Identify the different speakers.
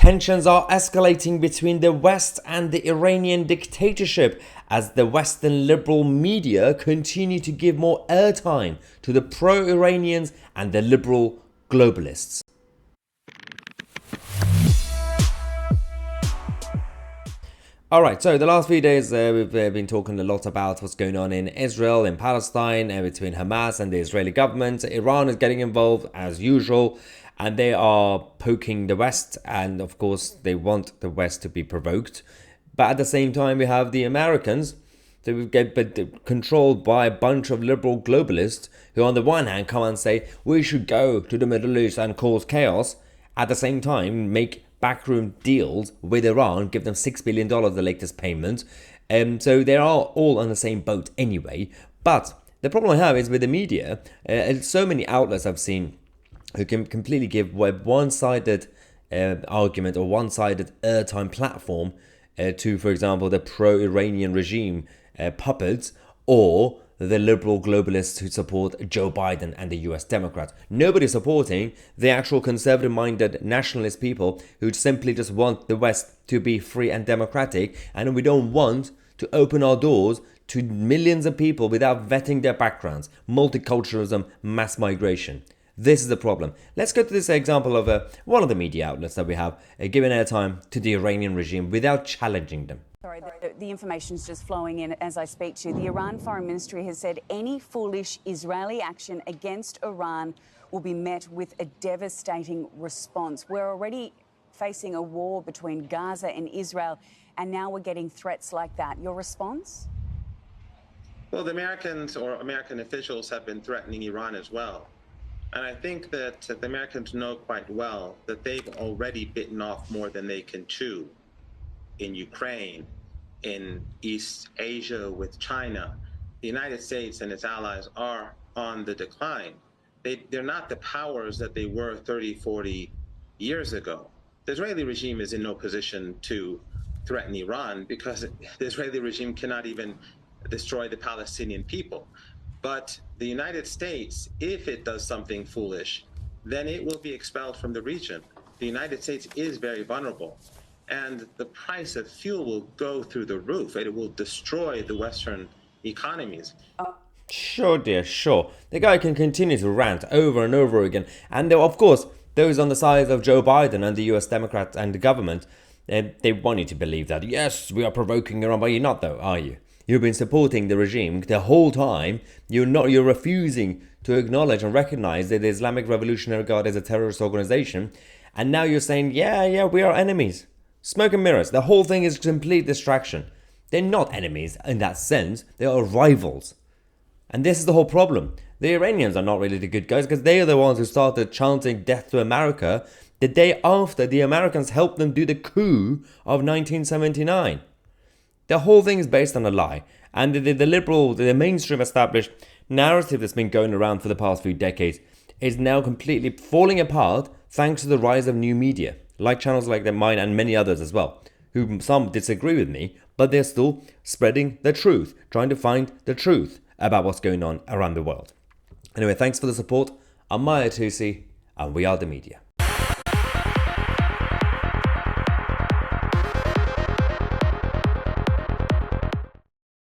Speaker 1: Tensions are escalating between the West and the Iranian dictatorship as the Western liberal media continue to give more airtime to the pro-Iranians and the liberal globalists. Alright, so the last few days we've been talking a lot about what's going on in Israel, in Palestine, between Hamas and the Israeli government. Iran is getting involved as usual, and they are poking the West, and of course they want the West to be provoked. But at the same time we have the Americans that get controlled by a bunch of liberal globalists who on the one hand come and say we should go to the Middle East and cause chaos, at the same time make backroom deals with Iran, give them $6 billion, the latest payment. So they are all on the same boat anyway. But the problem I have is with the media, so many outlets I've seen who can completely give one-sided argument or one-sided airtime platform to, for example, the pro-Iranian regime puppets or the liberal globalists who support Joe Biden and the US Democrats. Nobody's supporting the actual conservative-minded nationalist people who simply just want the West to be free and democratic, and we don't want to open our doors to millions of people without vetting their backgrounds, multiculturalism, mass migration. This is the problem. Let's go to this example of one of the media outlets that we have giving airtime to the Iranian regime without challenging them.
Speaker 2: Sorry, the information's just flowing in as I speak to you. The Iran Foreign Ministry has said any foolish Israeli action against Iran will be met with a devastating response. We're already facing a war between Gaza and Israel, and now we're getting threats like that. Your response?
Speaker 3: Well, the Americans or American officials have been threatening Iran as well. And I think that the Americans know quite well that they've already bitten off more than they can chew. In Ukraine, in East Asia with China, the United States and its allies are on the decline. They're not the powers that they were 30, 40 years ago. The Israeli regime is in no position to threaten Iran because the Israeli regime cannot even destroy the Palestinian people. But the United States, if it does something foolish, then it will be expelled from the region. The United States is very vulnerable. And the price of fuel will go through the roof. It will destroy the Western economies.
Speaker 1: Sure, dear, sure. The guy can continue to rant over and over again. And of course, those on the side of Joe Biden and the US Democrats and the government, they want you to believe that, yes, we are provoking Iran, but you're not though, are you? You've been supporting the regime the whole time. You're refusing to acknowledge and recognize that the Islamic Revolutionary Guard is a terrorist organization. And now you're saying, yeah, we are enemies. Smoke and mirrors. The whole thing is complete distraction. They're not enemies in that sense. They are rivals. And this is the whole problem. The Iranians are not really the good guys because they are the ones who started chanting death to America the day after the Americans helped them do the coup of 1979. The whole thing is based on a lie. And the liberal, the mainstream established narrative that's been going around for the past few decades is now completely falling apart thanks to the rise of new media, like channels like mine and many others as well, who some disagree with me, but they're still spreading the truth, trying to find the truth about what's going on around the world. Anyway, thanks for the support. I'm Tousi, and we are the media.